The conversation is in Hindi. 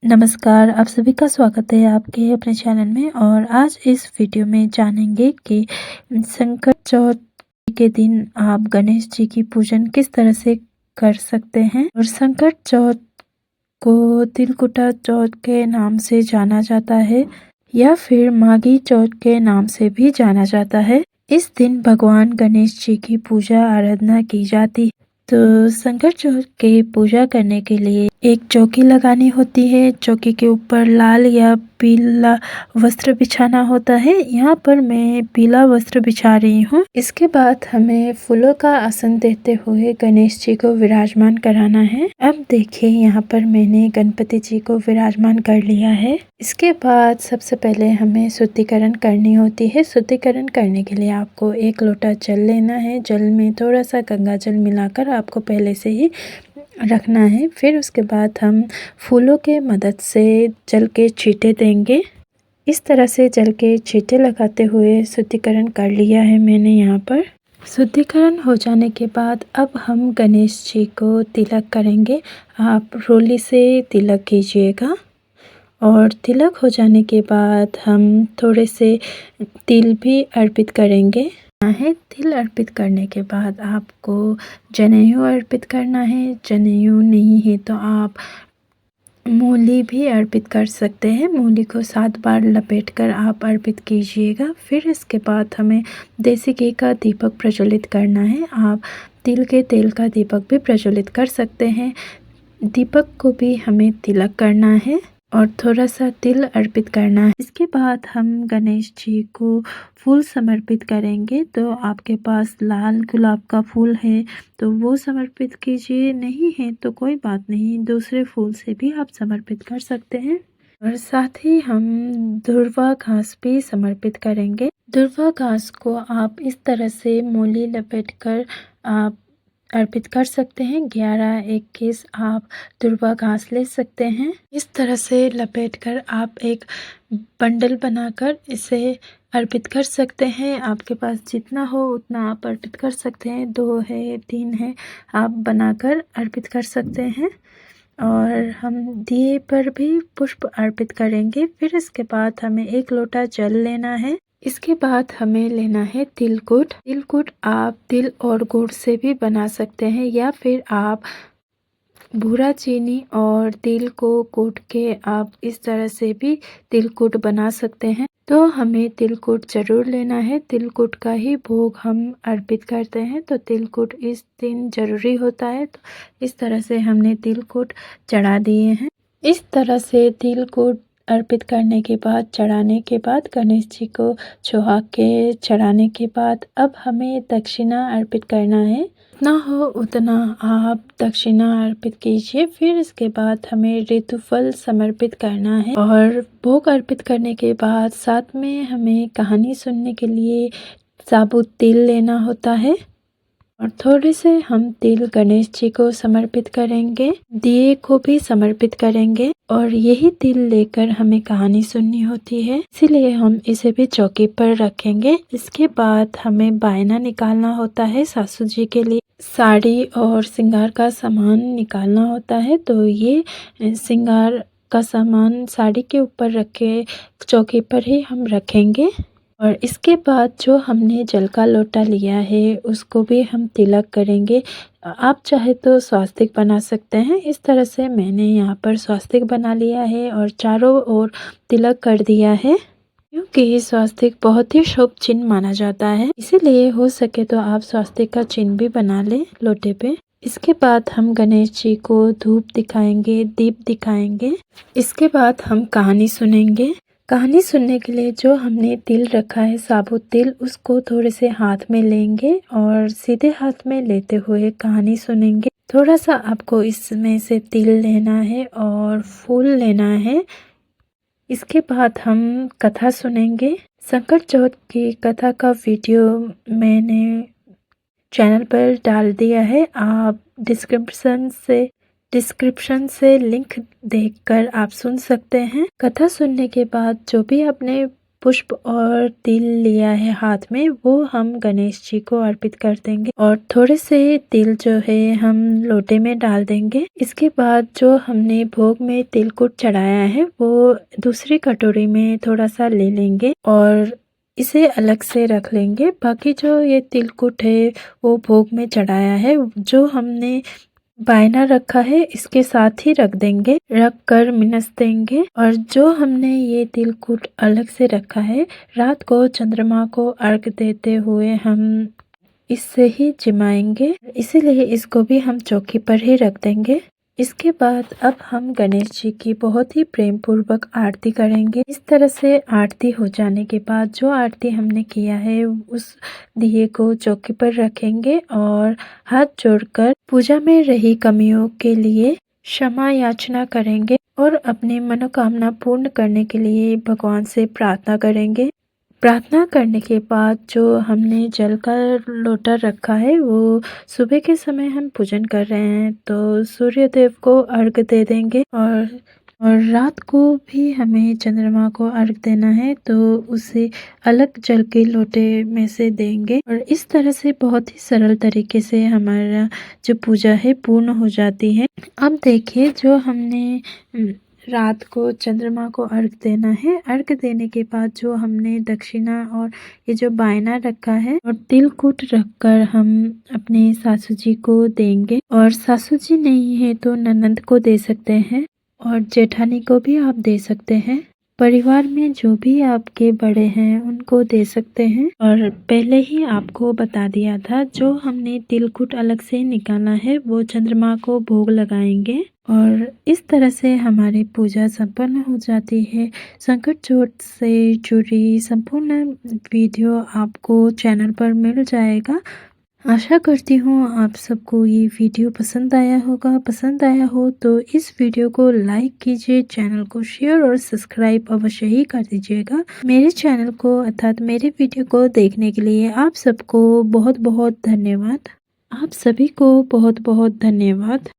नमस्कार, आप सभी का स्वागत है आपके अपने चैनल में। और आज इस वीडियो में जानेंगे कि संकट चौथ के दिन आप गणेश जी की पूजन किस तरह से कर सकते हैं। और संकट चौथ को तिलकुटा चौथ के नाम से जाना जाता है या फिर माघी चौथ के नाम से भी जाना जाता है। इस दिन भगवान गणेश जी की पूजा आराधना की जाती है। तो संकट चौथ के पूजा करने के लिए एक चौकी लगानी होती है। चौकी के ऊपर लाल या पीला वस्त्र बिछाना होता है। यहाँ पर मैं पीला वस्त्र बिछा रही हूँ। इसके बाद हमें फूलों का आसन देते हुए गणेश जी को विराजमान कराना है। अब देखिए, यहाँ पर मैंने गणपति जी को विराजमान कर लिया है। इसके बाद सबसे पहले हमें शुद्धिकरण करनी होती है। शुद्धिकरण करने के लिए आपको एक लोटा जल लेना है। जल में थोड़ा सा गंगा जल मिलाकर आपको पहले से ही रखना है। फिर उसके बाद हम फूलों के मदद से जल के छींटे देंगे। इस तरह से जल के छींटे लगाते हुए शुद्धिकरण कर लिया है मैंने यहाँ पर। शुद्धिकरण हो जाने के बाद अब हम गणेश जी को तिलक करेंगे। आप रोली से तिलक कीजिएगा। और तिलक हो जाने के बाद हम थोड़े से तिल भी अर्पित करेंगे है। तिल अर्पित करने के बाद आपको जनेऊ अर्पित करना है। जनेऊ नहीं है तो आप मूली भी अर्पित कर सकते हैं। मूली को 7 बार लपेटकर आप अर्पित कीजिएगा। फिर इसके बाद हमें देसी घी का दीपक प्रज्वलित करना है। आप तिल के तेल का दीपक भी प्रज्वलित कर सकते हैं। दीपक को भी हमें तिलक करना है और थोड़ा सा तिल अर्पित करना है। इसके बाद हम गणेश जी को फूल समर्पित करेंगे। तो आपके पास लाल गुलाब का फूल है तो वो समर्पित कीजिए, नहीं है तो कोई बात नहीं, दूसरे फूल से भी आप समर्पित कर सकते हैं। और साथ ही हम दुर्वा घास भी समर्पित करेंगे। दुर्वा घास को आप इस तरह से मूली लपेटकर आप अर्पित कर सकते हैं। 11-21 आप दुर्वा घास ले सकते हैं। इस तरह से लपेटकर आप एक बंडल बनाकर इसे अर्पित कर सकते हैं। आपके पास जितना हो उतना आप अर्पित कर सकते हैं। 2 है 3 है आप बनाकर अर्पित कर सकते हैं। और हम दिए पर भी पुष्प अर्पित करेंगे। फिर इसके बाद हमें 1 लोटा जल लेना है। इसके बाद हमें लेना है तिलकुट। तिलकुट आप तिल और गुड़ से भी बना सकते हैं या फिर आप भूरा चीनी और तिल को कूट के आप इस तरह से भी तिलकुट बना सकते हैं। तो हमें तिलकुट जरूर लेना है। तिलकुट का ही भोग हम अर्पित करते हैं। तो तिलकुट इस दिन जरूरी होता है। तो इस तरह से हमने तिलकुट चढ़ा दिए हैं। इस तरह से तिलकुट अर्पित करने के बाद चढ़ाने के बाद गणेश जी को छुआ के चढ़ाने के बाद अब हमें दक्षिणा अर्पित करना है। जितना हो उतना आप दक्षिणा अर्पित कीजिए। फिर इसके बाद हमें ऋतुफल समर्पित करना है। और भोग अर्पित करने के बाद साथ में हमें कहानी सुनने के लिए साबुत तिल लेना होता है। और थोड़े से हम तिल गणेश जी को समर्पित करेंगे, दिए को भी समर्पित करेंगे। और यही तिल लेकर हमें कहानी सुननी होती है, इसीलिए हम इसे भी चौकी पर रखेंगे। इसके बाद हमें बायना निकालना होता है। सासू जी के लिए साड़ी और श्रृंगार का सामान निकालना होता है। तो ये श्रृंगार का सामान साड़ी के ऊपर रख के चौकी पर ही हम रखेंगे। और इसके बाद जो हमने जल का लोटा लिया है उसको भी हम तिलक करेंगे। आप चाहे तो स्वास्तिक बना सकते हैं। इस तरह से मैंने यहाँ पर स्वास्तिक बना लिया है और चारों ओर तिलक कर दिया है, क्योंकि स्वास्तिक बहुत ही शुभ चिन्ह माना जाता है। इसीलिए हो सके तो आप स्वास्तिक का चिन्ह भी बना लें लोटे पे। इसके बाद हम गणेश जी को धूप दिखाएंगे, दीप दिखाएंगे। इसके बाद हम कहानी सुनेंगे। कहानी सुनने के लिए जो हमने तिल रखा है, साबुत तिल, उसको थोड़े से हाथ में लेंगे और सीधे हाथ में लेते हुए कहानी सुनेंगे। थोड़ा सा आपको इसमें से तिल लेना है और फूल लेना है। इसके बाद हम कथा सुनेंगे। संकट चौथ की कथा का वीडियो मैंने चैनल पर डाल दिया है। आप डिस्क्रिप्शन से लिंक देखकर आप सुन सकते हैं। कथा सुनने के बाद जो भी आपने पुष्प और तिल लिया है हाथ में, वो हम गणेश जी को अर्पित कर देंगे और थोड़े से तिल जो है हम लोटे में डाल देंगे। इसके बाद जो हमने भोग में तिलकुट चढ़ाया है वो दूसरी कटोरी में थोड़ा सा ले लेंगे और इसे अलग से रख लेंगे। बाकी जो ये तिलकुट है वो भोग में चढ़ाया है, जो हमने बायना रखा है इसके साथ ही रख देंगे, रख कर मिनस देंगे। और जो हमने ये तिलकुट अलग से रखा है, रात को चंद्रमा को अर्घ देते हुए हम इससे ही जिमाएंगे, इसीलिए इसको भी हम चौकी पर ही रख देंगे। इसके बाद अब हम गणेश जी की बहुत ही प्रेम पूर्वक आरती करेंगे। इस तरह से आरती हो जाने के बाद जो आरती हमने किया है उस दिए को चौकी पर रखेंगे और हाथ जोड़कर पूजा में रही कमियों के लिए क्षमा याचना करेंगे और अपनी मनोकामना पूर्ण करने के लिए भगवान से प्रार्थना करेंगे। प्रार्थना करने के बाद जो हमने जल का लोटा रखा है वो सुबह के समय हम पूजन कर रहे हैं तो सूर्य देव को अर्घ दे देंगे और रात को भी हमें चंद्रमा को अर्घ देना है तो उसे अलग जल के लोटे में से देंगे और इस तरह से बहुत ही सरल तरीके से हमारा जो पूजा है पूर्ण हो जाती है। अब देखिए जो हमने रात को चंद्रमा को अर्घ देना है, अर्घ देने के बाद जो हमने दक्षिणा और ये जो बायना रखा है और तिलकुट रखकर हम अपने सासू जी को देंगे और सासू जी नहीं है तो ननंद को दे सकते हैं और जेठानी को भी आप दे सकते हैं। परिवार में जो भी आपके बड़े हैं उनको दे सकते हैं। और पहले ही आपको बता दिया था जो हमने तिलकुट अलग से निकाला है वो चंद्रमा को भोग लगाएंगे और इस तरह से हमारी पूजा संपन्न हो जाती है। संकट चोट से जुड़ी संपूर्ण वीडियो आपको चैनल पर मिल जाएगा। आशा करती हूँ आप सबको ये वीडियो पसंद आया होगा। पसंद आया हो तो इस वीडियो को लाइक कीजिए, चैनल को शेयर और सब्सक्राइब अवश्य ही कर दीजिएगा। मेरे चैनल को अर्थात मेरे वीडियो को देखने के लिए आप सबको बहुत बहुत धन्यवाद। आप सभी को बहुत बहुत धन्यवाद।